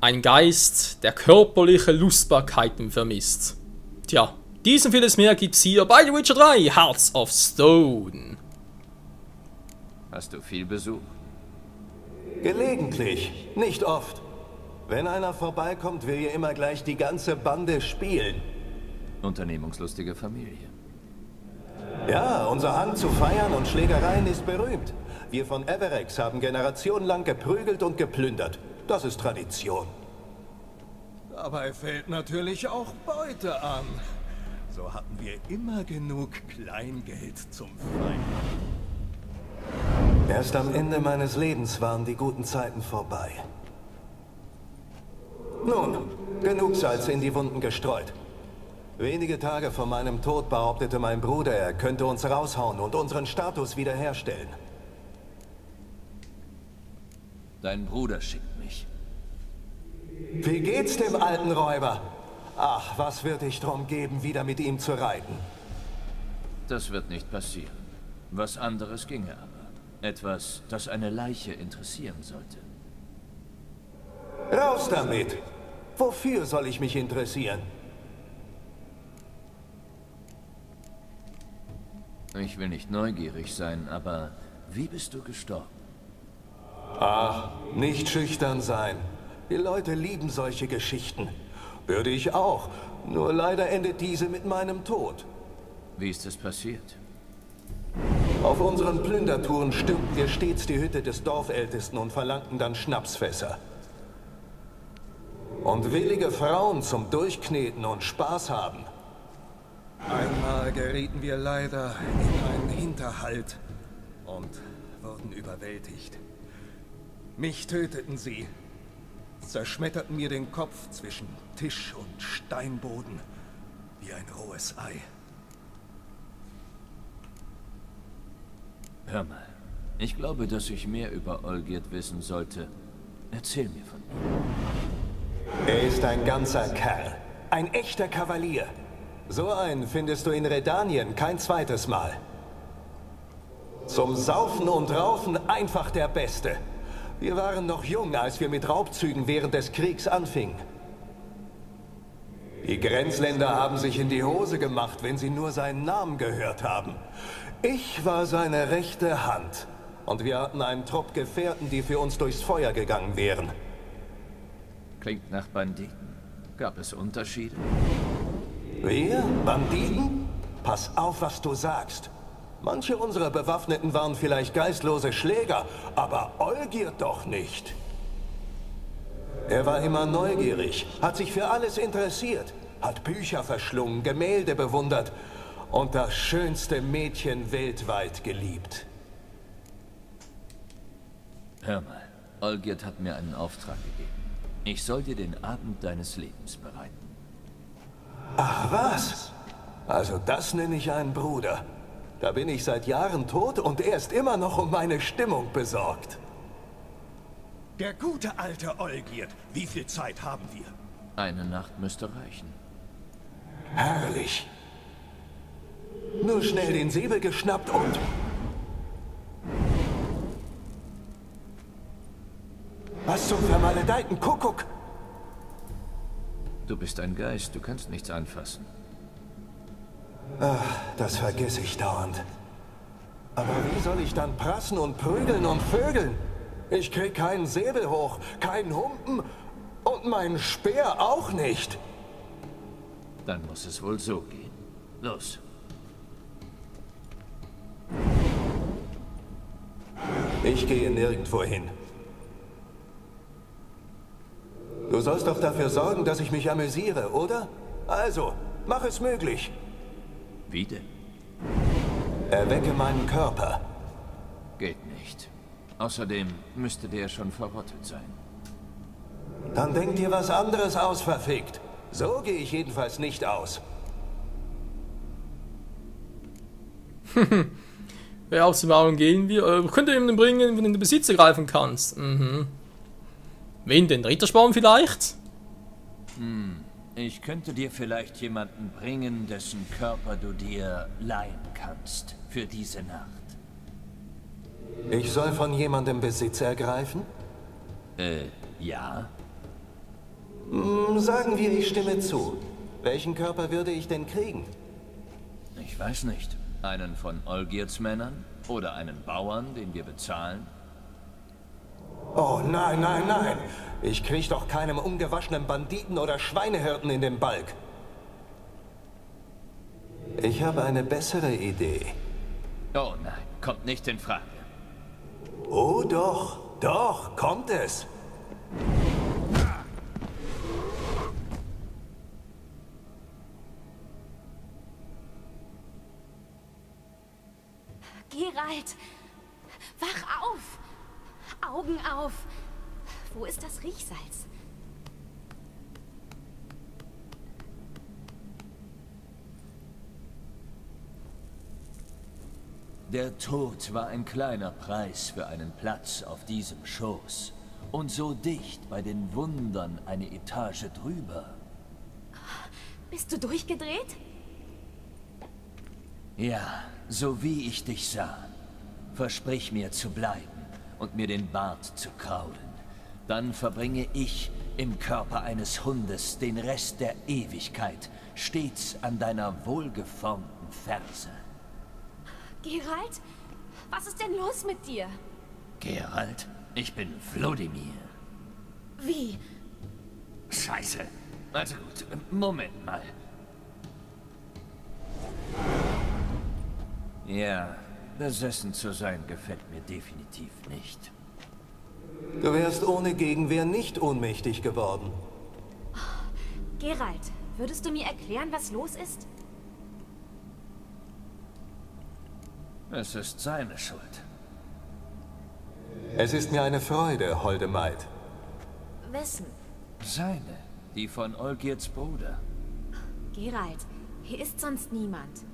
Ein Geist, der körperliche Lustbarkeiten vermisst. Tja, dies und vieles mehr gibt's hier bei The Witcher 3 Hearts of Stone. Hast du viel Besuch? Gelegentlich, nicht oft. Wenn einer vorbeikommt, will hier immer gleich die ganze Bande spielen. Unternehmungslustige Familie. Ja, unser Hang zu Feiern und Schlägereien ist berühmt. Wir von Everex haben generationenlang geprügelt und geplündert. Das ist Tradition. Dabei fällt natürlich auch Beute an. So hatten wir immer genug Kleingeld zum Feiern. Erst am Ende meines Lebens waren die guten Zeiten vorbei. Nun, genug Salz in die Wunden gestreut. Wenige Tage vor meinem Tod behauptete mein Bruder, er könnte uns raushauen und unseren Status wiederherstellen. Dein Bruder schickt mich. Wie geht's dem alten Räuber? Ach, was würde ich drum geben, wieder mit ihm zu reiten? Das wird nicht passieren. Was anderes ginge aber. Etwas, das eine Leiche interessieren sollte. Raus damit! Wofür soll ich mich interessieren? Ich will nicht neugierig sein, aber wie bist du gestorben? Ach, nicht schüchtern sein. Die Leute lieben solche Geschichten. Würde ich auch. Nur leider endet diese mit meinem Tod. Wie ist es passiert? Auf unseren Plündertouren stürmten wir stets die Hütte des Dorfältesten und verlangten dann Schnapsfässer. Und willige Frauen zum Durchkneten und Spaß haben. Einmal gerieten wir leider in einen Hinterhalt und wurden überwältigt. Mich töteten sie, zerschmetterten mir den Kopf zwischen Tisch und Steinboden wie ein rohes Ei. Hör mal, ich glaube, dass ich mehr über Olgierd wissen sollte. Erzähl mir von ihm. Er ist ein ganzer Kerl. Ein echter Kavalier. So einen findest du in Redanien kein zweites Mal. Zum Saufen und Raufen einfach der Beste. Wir waren noch jung, als wir mit Raubzügen während des Kriegs anfingen. Die Grenzländer haben sich in die Hose gemacht, wenn sie nur seinen Namen gehört haben. Ich war seine rechte Hand. Und wir hatten einen Trupp Gefährten, die für uns durchs Feuer gegangen wären. Klingt nach Banditen. Gab es Unterschiede? Wir? Banditen? Pass auf, was du sagst. Manche unserer Bewaffneten waren vielleicht geistlose Schläger, aber Olgierd doch nicht. Er war immer neugierig, hat sich für alles interessiert, hat Bücher verschlungen, Gemälde bewundert und das schönste Mädchen weltweit geliebt. Hör mal, Olgierd hat mir einen Auftrag gegeben. Ich soll dir den Abend deines Lebens bereiten. Ach was? Also das nenne ich einen Bruder. Da bin ich seit Jahren tot und er ist immer noch um meine Stimmung besorgt. Der gute alte Olgierd. Wie viel Zeit haben wir? Eine Nacht müsste reichen. Herrlich. Nur schnell den Säbel geschnappt und... Was zum vermaledeiten Kuckuck? Du bist ein Geist, du kannst nichts anfassen. Ach, das vergesse ich dauernd. Aber wie soll ich dann prassen und prügeln und vögeln? Ich krieg keinen Säbel hoch, keinen Humpen und meinen Speer auch nicht. Dann muss es wohl so gehen. Los. Ich gehe nirgendwo hin. Du sollst doch dafür sorgen, dass ich mich amüsiere, oder? Also, mach es möglich. Wie denn? Erwecke meinen Körper. Geht nicht. Außerdem müsste der schon verrottet sein. Dann denk dir was anderes aus, verfickt. So gehe ich jedenfalls nicht aus. Wer aus dem Augen gehen wir? Könnte jemanden bringen, wenn du in den Besitz greifen kannst. Mhm. Wen denn? Rittersporn vielleicht? Ich könnte dir vielleicht jemanden bringen, dessen Körper du dir leihen kannst für diese Nacht. Ich soll von jemandem Besitz ergreifen? Ja? Sagen wir, ich stimme zu. Welchen Körper würde ich denn kriegen? Ich weiß nicht. Einen von Olgirds Männern? Oder einen Bauern, den wir bezahlen? Oh nein, nein, nein. Ich krieg doch keinem ungewaschenen Banditen oder Schweinehirten in den Balk. Ich habe eine bessere Idee. Oh nein, kommt nicht in Frage. Oh doch, doch, kommt es. Geralt, wach auf! Augen auf! Wo ist das Riechsalz? Der Tod war ein kleiner Preis für einen Platz auf diesem Schoß. Und so dicht bei den Wundern eine Etage drüber. Bist du durchgedreht? Ja, so wie ich dich sah. Versprich mir zu bleiben und mir den Bart zu kraulen. Dann verbringe ich im Körper eines Hundes den Rest der Ewigkeit stets an deiner wohlgeformten Ferse. Geralt, was ist denn los mit dir? Geralt, ich bin Vlodimir. Wie? Scheiße. Also gut, Moment mal. Ja, besessen zu sein gefällt mir definitiv nicht. Du wärst ohne Gegenwehr nicht ohnmächtig geworden. Geralt, würdest du mir erklären, was los ist? Es ist seine Schuld. Es ist mir eine Freude, holde Maid. Wessen? Seine, die von Olgirds Bruder. Geralt, hier ist sonst niemand.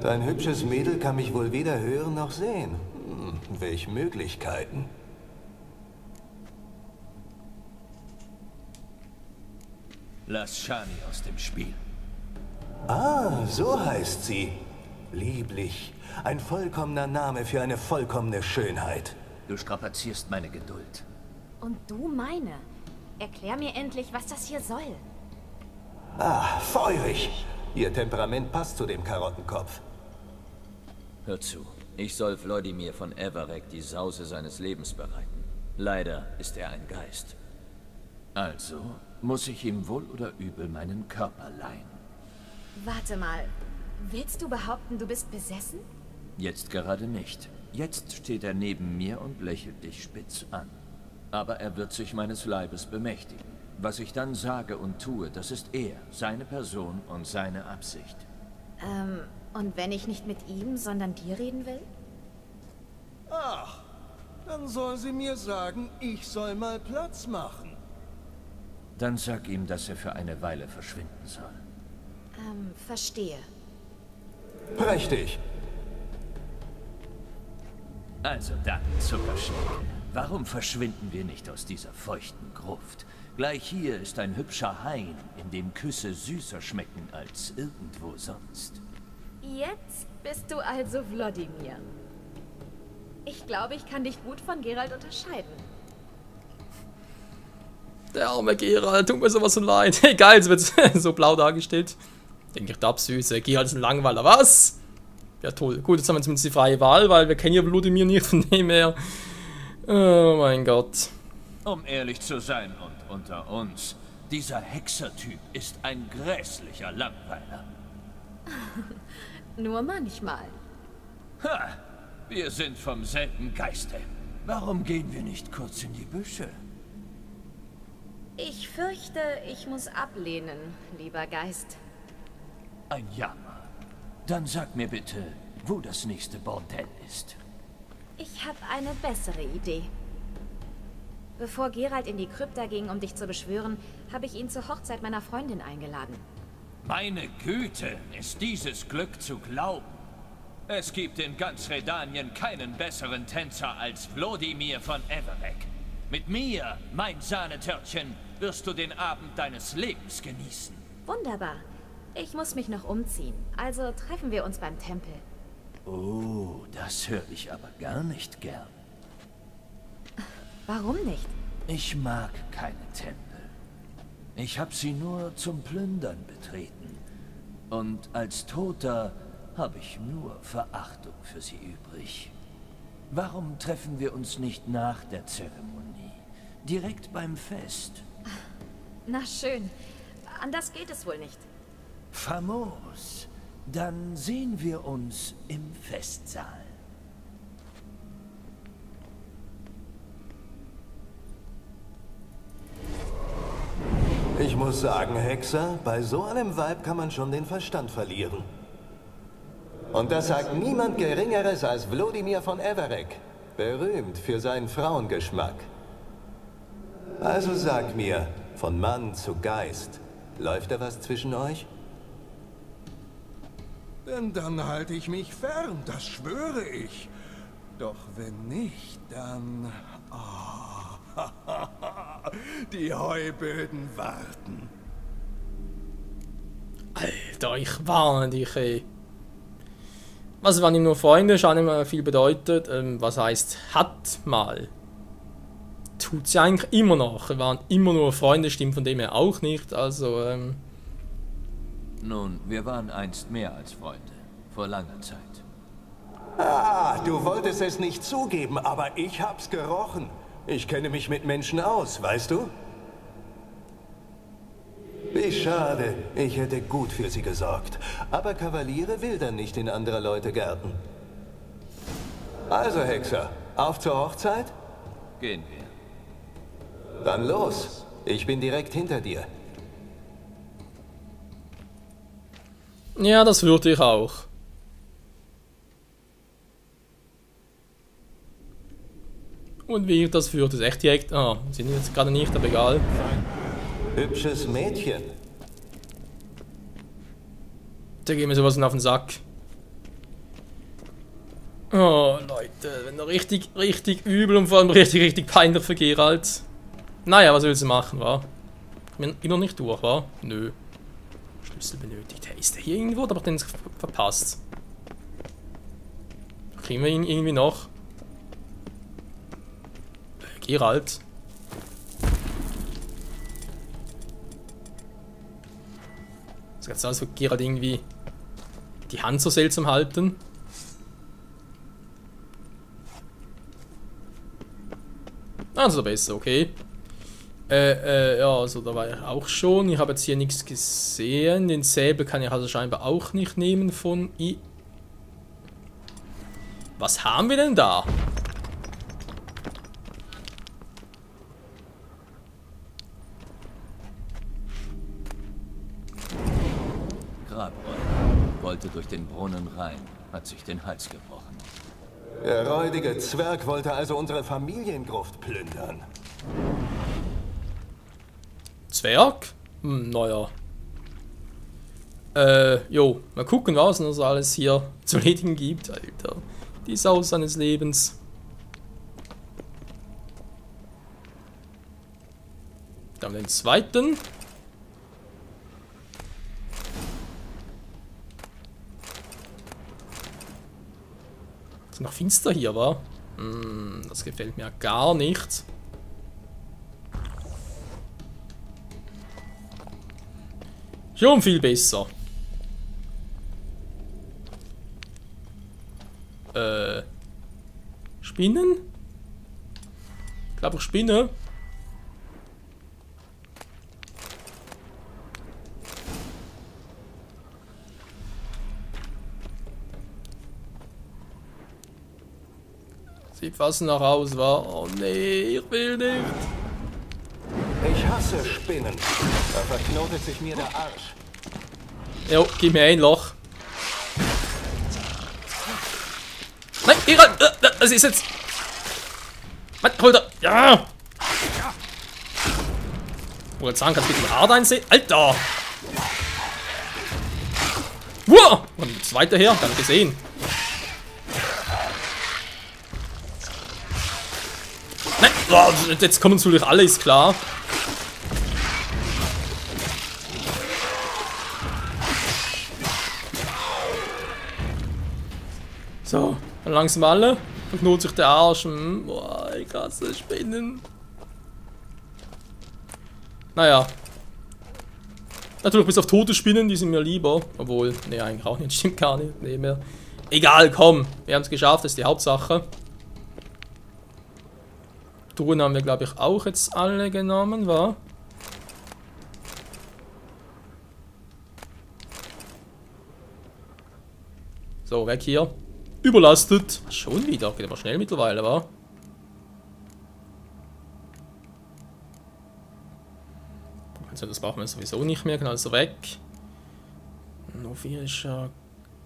Dein hübsches Mädel kann mich wohl weder hören noch sehen. Welch Möglichkeiten. Lass Shani aus dem Spiel. Ah, so heißt sie. Lieblich. Ein vollkommener Name für eine vollkommene Schönheit. Du strapazierst meine Geduld. Und du meine. Erklär mir endlich, was das hier soll. Ah, feurig. Ihr Temperament passt zu dem Karottenkopf. Hör zu. Ich soll Vlodimir von Everec die Sause seines Lebens bereiten. Leider ist er ein Geist. Also muss ich ihm wohl oder übel meinen Körper leihen. Warte mal. Willst du behaupten, du bist besessen? Jetzt gerade nicht. Jetzt steht er neben mir und lächelt dich spitz an. Aber er wird sich meines Leibes bemächtigen. Was ich dann sage und tue, das ist er, seine Person und seine Absicht. Und wenn ich nicht mit ihm, sondern dir reden will? Ach, dann soll sie mir sagen, ich soll mal Platz machen. Dann sag ihm, dass er für eine Weile verschwinden soll. Verstehe. Prächtig. Also dann, Zuckerschnecke. Warum verschwinden wir nicht aus dieser feuchten Gruft? Gleich hier ist ein hübscher Hain, in dem Küsse süßer schmecken als irgendwo sonst. Jetzt bist du also Vlodimir. Ich glaube, ich kann dich gut von Geralt unterscheiden. Der arme Geralt, tut mir sowas so leid. Egal, es wird so blau dargestellt. Denke ich, da süße. Geralt ist ein Langweiler. Was? Ja, toll. Gut, jetzt haben wir zumindest die freie Wahl, weil wir kennen ja Vlodimir nicht von dem her. Oh mein Gott. Um ehrlich zu sein und unter uns, dieser Hexertyp ist ein grässlicher Langweiler. Nur manchmal. Ha! Wir sind vom selben Geiste. Warum gehen wir nicht kurz in die Büsche? Ich fürchte, ich muss ablehnen, lieber Geist. Ein Jammer. Dann sag mir bitte, wo das nächste Bordell ist. Ich habe eine bessere Idee. Bevor Geralt in die Krypta ging, um dich zu beschwören, habe ich ihn zur Hochzeit meiner Freundin eingeladen. Meine Güte, ist dieses Glück zu glauben. Es gibt in ganz Redanien keinen besseren Tänzer als Vlodimir von Everec. Mit mir, mein Sahnetörtchen, wirst du den Abend deines Lebens genießen. Wunderbar. Ich muss mich noch umziehen, also treffen wir uns beim Tempel. Oh, das höre ich aber gar nicht gern. Warum nicht? Ich mag keine Tempel. Ich habe sie nur zum Plündern betreten. Und als Toter habe ich nur Verachtung für sie übrig. Warum treffen wir uns nicht nach der Zeremonie? Direkt beim Fest. Na schön. Anders geht es wohl nicht. Famos. Dann sehen wir uns im Festsaal. Ich muss sagen, Hexer, bei so einem Weib kann man schon den Verstand verlieren. Und das sagt niemand Geringeres als Wlodimir von Everec, berühmt für seinen Frauengeschmack. Also sag mir, von Mann zu Geist, läuft da was zwischen euch? Denn dann halte ich mich fern, das schwöre ich. Doch wenn nicht, dann... die Heuböden warten. Alter, ich warne dich, ey. Was waren ihm nur Freunde, schon immer viel bedeutet. Was heißt, hat mal. Tut sie eigentlich immer noch. Wir waren immer nur Freunde, stimmt von dem her auch nicht. Also, Nun, wir waren einst mehr als Freunde. Vor langer Zeit. Ah, du wolltest es nicht zugeben, aber ich hab's gerochen. Ich kenne mich mit Menschen aus, weißt du? Wie schade, ich hätte gut für sie gesorgt. Aber Kavaliere wildern nicht in anderer Leute Gärten. Also, Hexer, auf zur Hochzeit? Gehen wir. Dann los. Ich bin direkt hinter dir. ja, das würde ich auch. Und wie ich das führt, ist echt direkt. Ah, sind jetzt gerade nicht, aber egal. Hübsches Mädchen. Da gehen wir sowas auf den Sack. Oh, Leute, wenn er richtig übel und vor allem richtig peinlich für Geralt. Naja, was willst du machen, wa? Ich bin immer noch nicht durch, wa? Nö. Schlüssel benötigt. Hey, ist der hier irgendwo? Da hab ich den verpasst. Kriegen wir ihn irgendwie noch? Geralt. Das kannst du alles für Geralt irgendwie die Hand so seltsam halten. Also besser, okay. Ja, also da war ich auch schon. Ich habe jetzt hier nichts gesehen. Den Säbel kann ich also scheinbar auch nicht nehmen von I. Was haben wir denn da? Wollte durch den Brunnen rein, hat sich den Hals gebrochen. Der räudige Zwerg wollte also unsere Familiengruft plündern. Zwerg? Naja. Jo, mal gucken, was noch so alles hier zu erledigen gibt, Alter. Die Sau seines Lebens. Dann den zweiten. Ist noch finster hier, wa? Das gefällt mir gar nicht. Schon viel besser. Spinnen? Ich glaube, ich spinne. Sieht fast nach Haus, war. Oh nee, ich will nicht. Ich hasse Spinnen. Da verknotet sich mir der Arsch. Jo, gib mir ein Loch. Nein, Geralt! Das ist jetzt. Mann, hol da. Ja! Ich wollte sagen, kannst du bitte hart einsehen? Alter! Wow! Und das weiter her, dann gesehen. Nein! Oh, jetzt kommen natürlich alle, ist klar. So, dann langsam alle. Verknotet sich der Arsch. Boah, ich hasse Spinnen. Naja. Natürlich bis auf tote Spinnen, die sind mir lieber. Obwohl, ne, eigentlich auch nicht, stimmt gar nicht. Nee, mehr. Egal, komm. Wir haben es geschafft, das ist die Hauptsache. Truhen haben wir, glaube ich, auch jetzt alle genommen, wa? So, weg hier. Überlastet. Schon wieder. Geht aber schnell mittlerweile, wa? Also das brauchen wir sowieso nicht mehr. Also weg. Novirischer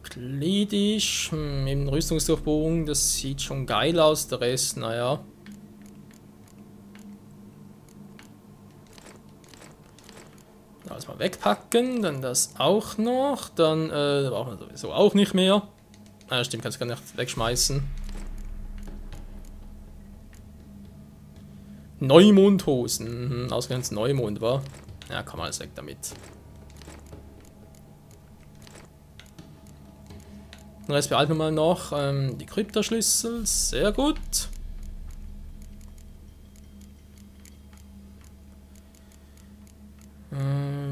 Klidisch. Eben Rüstungsdurchbohrung. Das sieht schon geil aus. Der Rest, naja. Alles mal wegpacken, dann das auch noch, dann brauchen wir sowieso auch nicht mehr. Ah, stimmt, kannst du gar nicht wegschmeißen. Neumondhosen, ausgerechnet Neumond, war. Ja, komm, alles weg damit. Den Rest behalten wir mal noch. Die Kryptoschlüssel, sehr gut.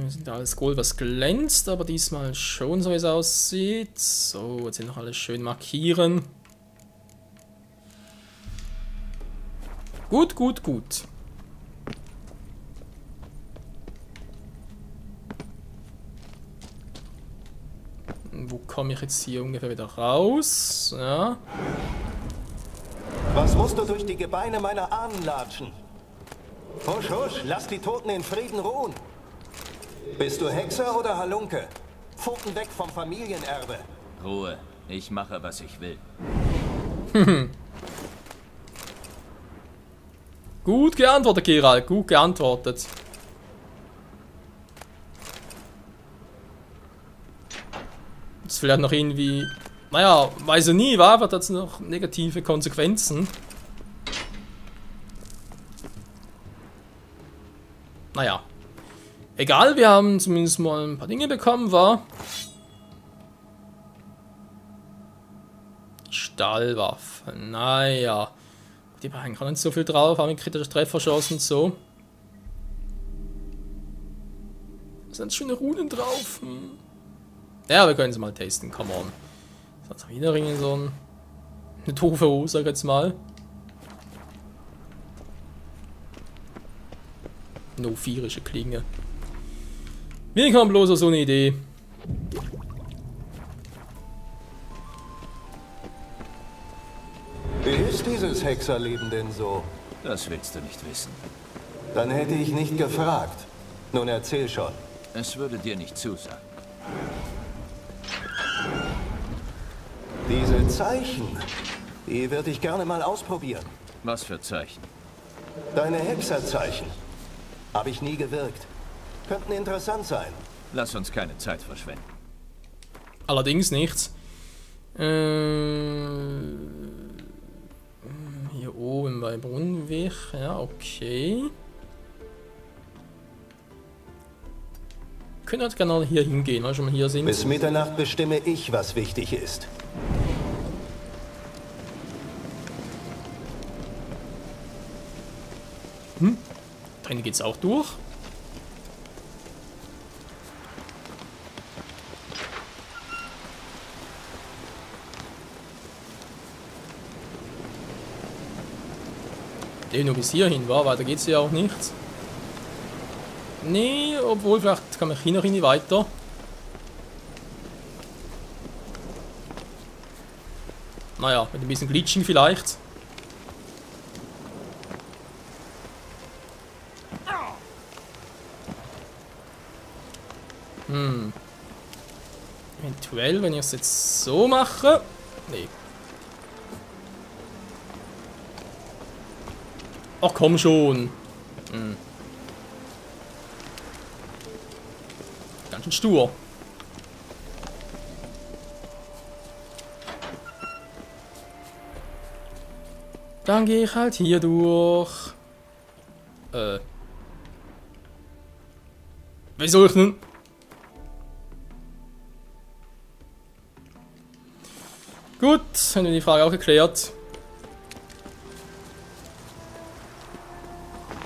Sind alles Gold, was glänzt, aber diesmal schon so, wie es aussieht. So, jetzt noch alles schön markieren. Gut, gut, gut. Wo komme ich jetzt hier ungefähr wieder raus? Ja. Was musst du durch die Gebeine meiner Ahnen latschen? Husch, husch, lass die Toten in Frieden ruhen. Bist du Hexer oder Halunke? Pfoten weg vom Familienerbe. Ruhe, ich mache, was ich will. Gut geantwortet, Geralt, gut geantwortet. Das vielleicht noch irgendwie... Naja, weiß ich nie, war, wird das noch negative Konsequenzen. Naja. Egal, wir haben zumindest mal ein paar Dinge bekommen, war. Stahlwaffe, naja. Die beiden kann nicht so viel drauf, haben kritische Trefferchancen und so. Da sind schöne Runen drauf. Ja, wir können sie mal testen, come on. Sonst wieder irgendwie so eine doofe Hose, sag ich jetzt mal. Novirische Klinge. Wie kam bloß auf so eine Idee? Wie ist dieses Hexerleben denn so? Das willst du nicht wissen. Dann hätte ich nicht gefragt. Nun erzähl schon. Es würde dir nicht zusagen. Diese Zeichen, die würde ich gerne mal ausprobieren. Was für Zeichen? Deine Hexerzeichen. Habe ich nie gewirkt. Könnten interessant sein. Lass uns keine Zeit verschwenden. Allerdings nichts. Hier oben bei Brunnenweg. Ja, okay. Können halt gerne hier hingehen, weil wir schon mal hier sind. Bis Mitternacht bestimme ich, was wichtig ist. Drinnen geht's auch durch. Der nur bis hierhin war, weiter geht's ja auch nicht. Nee, obwohl vielleicht kann man hier noch nicht weiter. Naja, mit ein bisschen Glitching vielleicht. Eventuell, wenn ich es jetzt so mache. Nee. Ach komm schon. Ganz schön stur. Dann gehe ich halt hier durch. Wie soll ich nun? Gut, haben wir die Frage auch geklärt.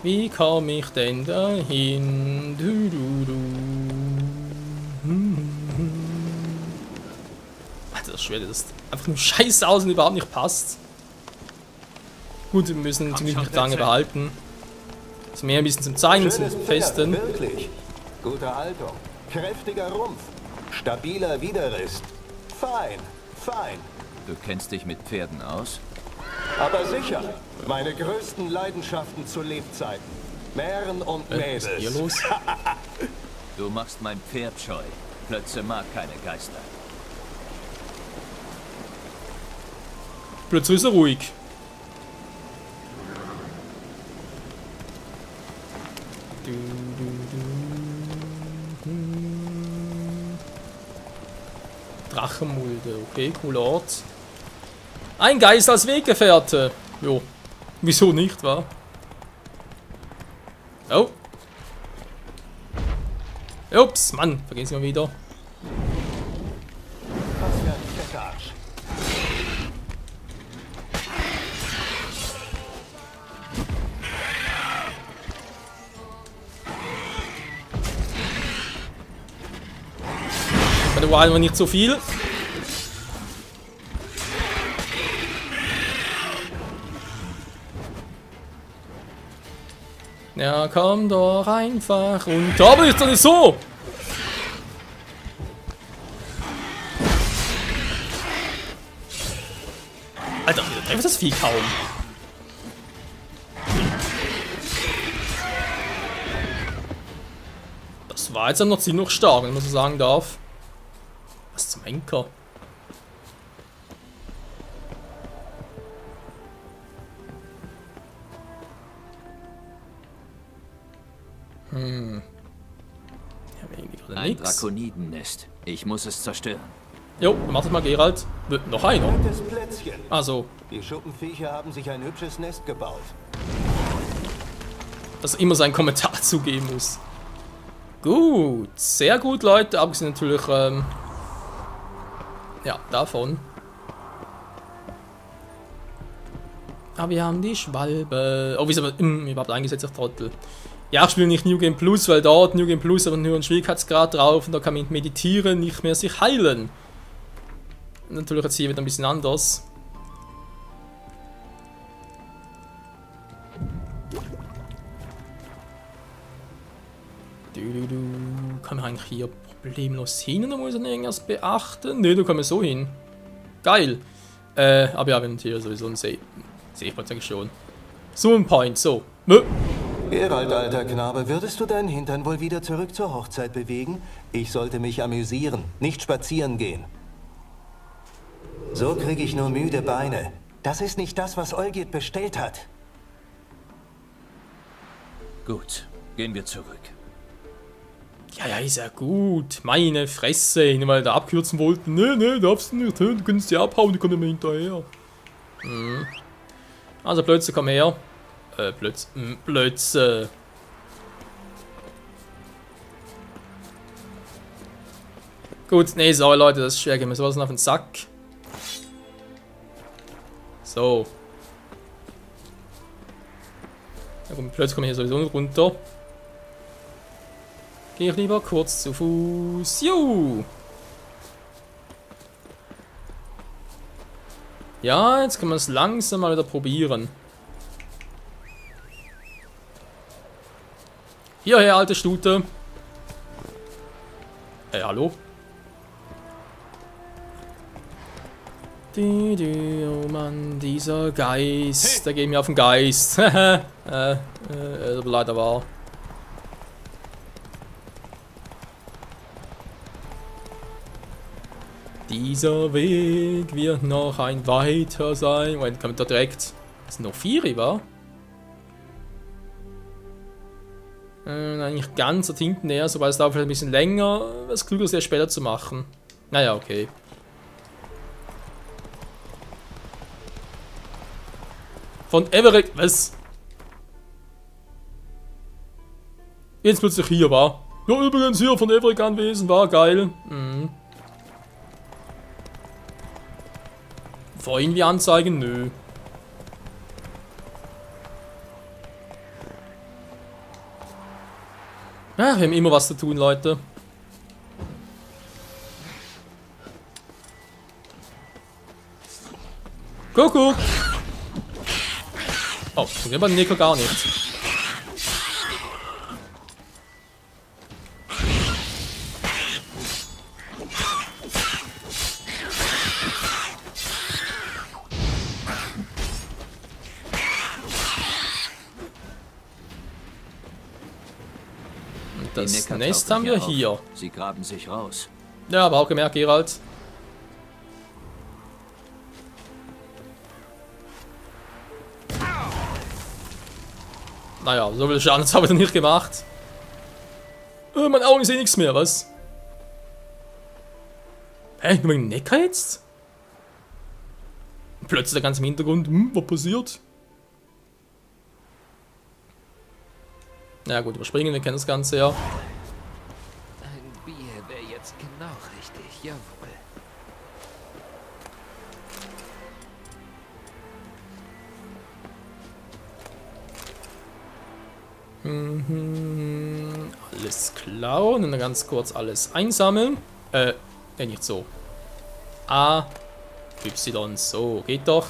Wie komme ich denn dahin? Du, du, du. Alter, das Schwert, das einfach nur scheiße aus und überhaupt nicht passt. Gut, wir müssen ihn ziemlich nicht lange behalten. Das Meer ein bisschen zum Zeigen, zum Schönes Festen. Pferd, wirklich. Gute Haltung. Kräftiger Rumpf. Stabiler Widerrist. Fein, fein. Du kennst dich mit Pferden aus? Aber sicher. Meine größten Leidenschaften zu Lebzeiten. Mähren und Was ist hier Mädels. los? Du machst mein Pferd scheu. Plötze mag keine Geister. Plötzlich ist er ruhig. Drachenmulde, okay, cooler Ort. Ein Geist als Weggefährte. Jo, wieso nicht, wa? Oh. Ups, Mann, vergessen wir wieder. Was für ein fetter Arsch. Bei der Wahl noch nicht so viel. Ja, komm doch einfach runter. Aber ist doch nicht so! Alter, ich treffe das Vieh kaum. Das war jetzt dann noch ziemlich stark, wenn man so sagen darf. Was zum Henker? Ja, irgendwie gerade Ein nix. Drakonidennest. Ich muss es zerstören. Jo, wartet mal, Geralt. Noch einer. Nettes Plätzchen. Also, Die Schuppenviecher haben sich ein hübsches Nest gebaut. dass er immer seinen Kommentar zugeben muss. Gut, sehr gut, Leute. Abgesehen natürlich, ja, davon. Aber wir haben die Schwalbe. Oh, wie ist aber überhaupt eingesetzt, auf Trottel. Ja, ich spiele nicht New Game Plus, weil dort New Game Plus aber nur einen Schwierigkeitsgrad drauf und da kann man mit Meditieren nicht mehr sich heilen. Und natürlich jetzt hier wieder ein bisschen anders. Kann man eigentlich hier problemlos hin oder muss man irgendwas beachten? Ne, da kann man so hin. Geil. Aber ja, wir haben hier sowieso einen Save Point, sag ich schon. So ein Point, so. Geralt, alter Knabe, würdest du deinen Hintern wohl wieder zurück zur Hochzeit bewegen? Ich sollte mich amüsieren, nicht spazieren gehen. So kriege ich nur müde Beine. Das ist nicht das, was Olgierd bestellt hat. Gut, gehen wir zurück. Ja, ja, ist ja gut. Meine Fresse, nur weil da abkürzen wollten. Ne, darfst du nicht. Du kannst die abhauen, die kommen immer hinterher. Also Plötze, komm her. Plötze. Gut, nee, sorry Leute, das ist schwer, gehen wir sowas auf den Sack. So. Ja gut, Plötze kommen hier sowieso nicht runter. Gehe ich lieber kurz zu Fuß. Juhu! Ja, jetzt können wir es langsam mal wieder probieren. Hierher, alte Stute. Hallo? Oh Mann, dieser Geist. Der geht mir auf den Geist. Leider wahr. Dieser Weg wird noch ein weiter sein. Moment, kommt da direkt. Das sind noch 4, wa? Eigentlich ganz dort hinten näher, so weil es dauert vielleicht ein bisschen länger. Was klüger ist, später zu machen. Naja, okay. Von Everett, was? Jetzt plötzlich hier, war. Ja, übrigens hier von Everett anwesend, war geil. Vorhin wie anzeigen? Nö. Ja, wir haben immer was zu tun, Leute. Kuckuck! Oh, so geht man Nico gar nicht. Das nächste haben wir hier. Sie graben sich raus. Ja, aber auch gemerkt, Geralt. Naja, so viel Schaden habe ich nicht gemacht. Meine Augen sehen nichts mehr, was? Hä, nur mein Necker jetzt? Plötzlich der ganze im Hintergrund, was passiert? Ja gut, überspringen, wir kennen das Ganze ja. Ein Bier wäre jetzt genau richtig, jawohl. Alles klauen und dann ganz kurz alles einsammeln. Nicht so. A, Y, so, geht doch.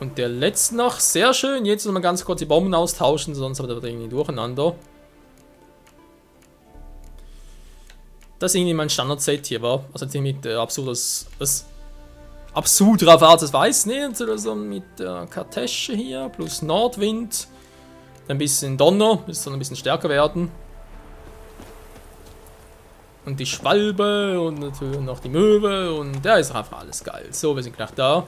Und der letzte noch, sehr schön. Jetzt noch mal ganz kurz die Bomben austauschen, sonst wird er irgendwie durcheinander. Das ist irgendwie mein Standard-Set hier, war. Also jetzt mit absurdes. Was? Absurd schwarzes Weiß nicht, also mit der Kartesche hier, plus Nordwind. Ein bisschen Donner, das soll ein bisschen stärker werden. Und die Schwalbe und natürlich noch die Möwe und da ist einfach alles geil. So, wir sind gleich da.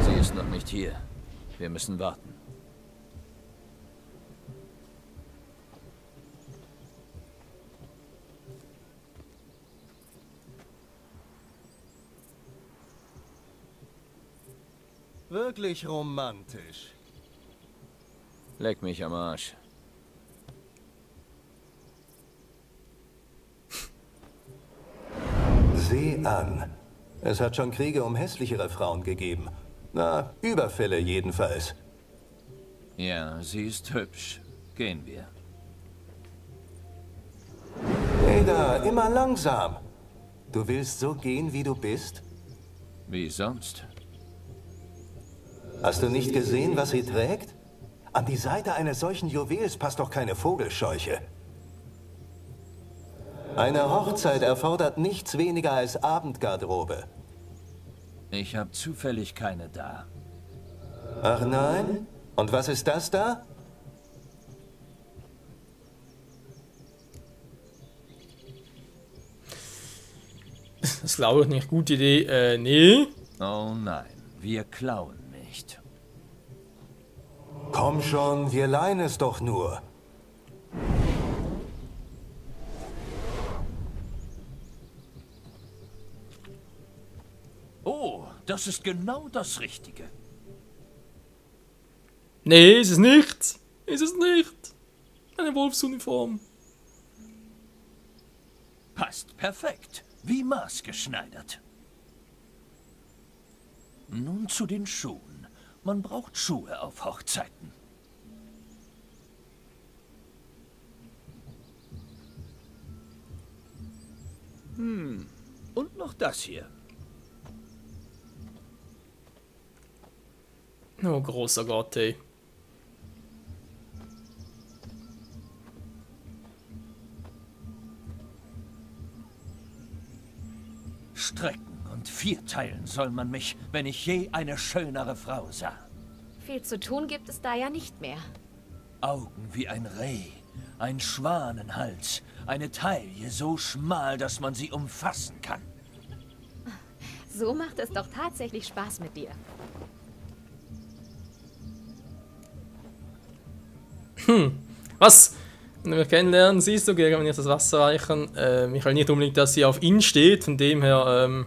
Sie ist noch nicht hier. Wir müssen warten. Wirklich romantisch. Leck mich am Arsch. Sieh an. Es hat schon Kriege um hässlichere Frauen gegeben. Na, Überfälle jedenfalls. Ja, sie ist hübsch. Gehen wir. Ada, immer langsam. Du willst so gehen, wie du bist? Wie sonst? Hast du nicht gesehen, was sie trägt? An die Seite eines solchen Juwels passt doch keine Vogelscheuche. Eine Hochzeit erfordert nichts weniger als Abendgarderobe. Ich habe zufällig keine da. Ach nein? Und was ist das da? Das glaube ich nicht. Gute Idee. Nee. Oh nein, wir klauen nicht. Komm schon, wir leihen es doch nur. Oh, das ist genau das Richtige. Nee, ist es nicht. Ist es nicht. Eine Wolfsuniform. Passt perfekt. Wie maßgeschneidert. Nun zu den Schuhen. Man braucht Schuhe auf Hochzeiten. Und noch das hier. Oh, großer Gott, ey. Strecken und vierteilen soll man mich, wenn ich je eine schönere Frau sah. Viel zu tun gibt es da ja nicht mehr. Augen wie ein Reh, ein Schwanenhals, eine Taille so schmal, dass man sie umfassen kann. So macht es doch tatsächlich Spaß mit dir. Was? Wenn wir kennenlernen, siehst du, gegen mir das Wasser reichen. Ich will nicht unbedingt, dass sie auf ihn steht, von dem her,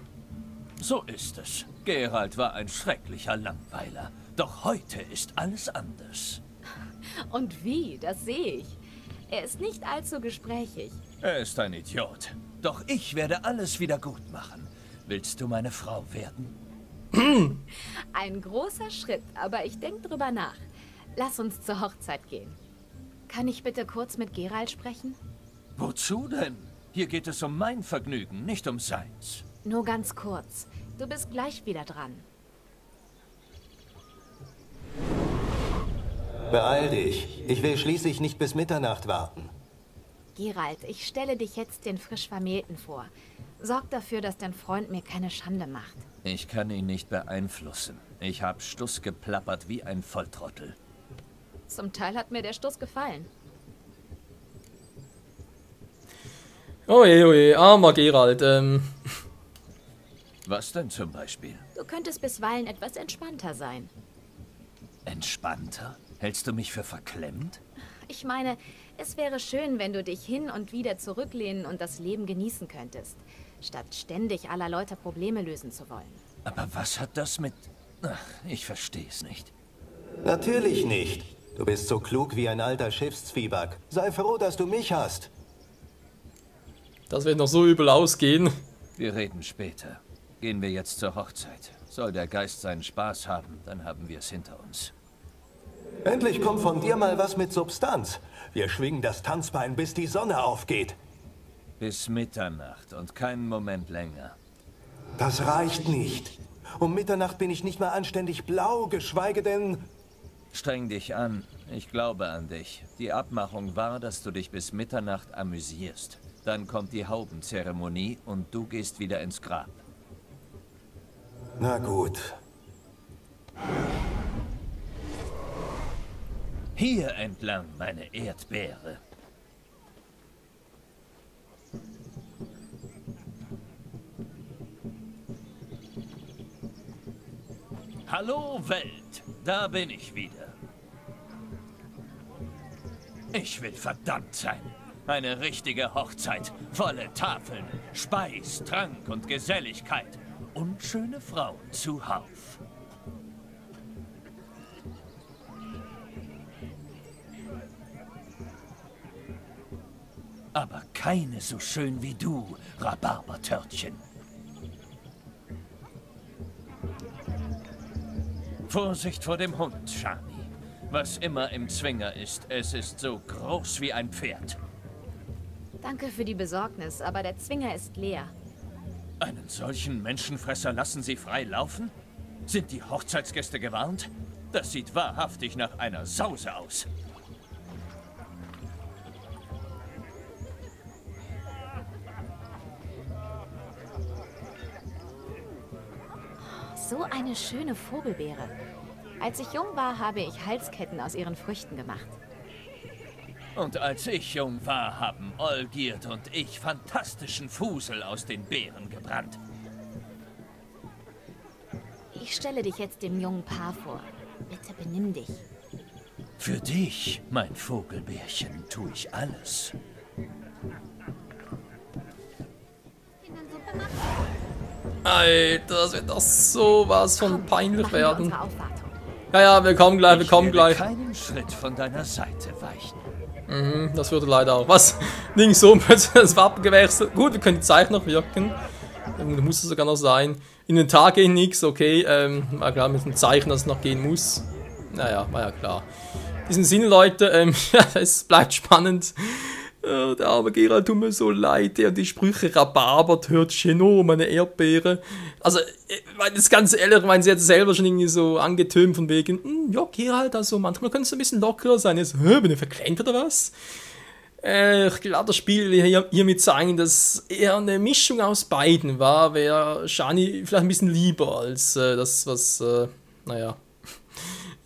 So ist es. Geralt war ein schrecklicher Langweiler. Doch heute ist alles anders. Und wie, das sehe ich. Er ist nicht allzu gesprächig. Er ist ein Idiot. Doch ich werde alles wieder gut machen. Willst du meine Frau werden? Ein großer Schritt, aber ich denke drüber nach. Lass uns zur Hochzeit gehen. Kann ich bitte kurz mit Geralt sprechen? Wozu denn? Hier geht es um mein Vergnügen, nicht um seins. Nur ganz kurz. Du bist gleich wieder dran. Beeil dich. Ich will schließlich nicht bis Mitternacht warten. Geralt, ich stelle dich jetzt den frisch Vermählten vor. Sorg dafür, dass dein Freund mir keine Schande macht. Ich kann ihn nicht beeinflussen. Ich hab Stuss geplappert wie ein Volltrottel. Zum Teil hat mir der Stuss gefallen. Oje, armer Geralt. Was denn zum Beispiel? Du könntest bisweilen etwas entspannter sein. Entspannter? Hältst du mich für verklemmt? Ich meine, es wäre schön, wenn du dich hin und wieder zurücklehnen und das Leben genießen könntest, statt ständig aller Leute Probleme lösen zu wollen. Aber was hat das mit... Ach, ich verstehe es nicht. Natürlich nicht. Du bist so klug wie ein alter Schiffszwieback. Sei froh, dass du mich hast. Das wird noch so übel ausgehen. Wir reden später. Gehen wir jetzt zur Hochzeit. Soll der Geist seinen Spaß haben, dann haben wir es hinter uns. Endlich kommt von dir mal was mit Substanz. Wir schwingen das Tanzbein, bis die Sonne aufgeht. Bis Mitternacht und keinen Moment länger. Das reicht nicht. Um Mitternacht bin ich nicht mal anständig blau, geschweige denn... Streng dich an. Ich glaube an dich. Die Abmachung war, dass du dich bis Mitternacht amüsierst. Dann kommt die Haubenzeremonie und du gehst wieder ins Grab. Na gut. Hier entlang, meine Erdbeere. Hallo Welt, da bin ich wieder. Ich will verdammt sein. Eine richtige Hochzeit, volle Tafeln, Speis, Trank und Geselligkeit und schöne Frauen zuhauf. Aber keine so schön wie du, Rhabarbertörtchen. Vorsicht vor dem Hund, Shani. Was immer im Zwinger ist, es ist so groß wie ein Pferd. Danke für die Besorgnis, aber der Zwinger ist leer. Einen solchen Menschenfresser lassen Sie frei laufen? Sind die Hochzeitsgäste gewarnt? Das sieht wahrhaftig nach einer Sause aus. So eine schöne Vogelbeere. Als ich jung war, habe ich Halsketten aus ihren Früchten gemacht. Und als ich jung war, haben Olgierd und ich fantastischen Fusel aus den Beeren gebrannt. Ich stelle dich jetzt dem jungen Paar vor. Bitte benimm dich. Für dich, mein Vogelbärchen, tue ich alles. Alter, das wird doch sowas von Komm, peinlich machen wir werden. unsere Aufwartung. Ja, wir kommen gleich, wir kommen gleich. Ich werde keinen Schritt von deiner Seite weichen. Das würde leider auch. Was? Links so plötzlich das Wappen gewechselt. Gut, wir können die Zeit noch wirken. Muss es sogar noch sein. In den Tag gehen nichts, okay. War klar mit dem Zeichen, dass es noch gehen muss. Naja, war ja klar. In diesem Sinne, Leute, ja, es bleibt spannend. Der arme Geralt tut mir so leid, der die Sprüche Rhabarbertörtchen, oh, meine Erdbeere. Also, das ganze ehrlich, ich meine, sie hat selber schon irgendwie so angetönt von wegen, ja, Geralt, also manchmal könnte es ein bisschen lockerer sein. Jetzt, bin ich verklemmt oder was? Ich glaube, das Spiel will hiermit zeigen, dass eher eine Mischung aus beiden war, wäre Shani vielleicht ein bisschen lieber als das, was, naja,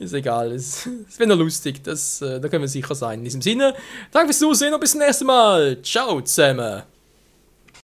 ist egal, es wäre nur lustig, da können wir sicher sein. In diesem Sinne, danke fürs Zusehen und bis zum nächsten Mal. Ciao zusammen.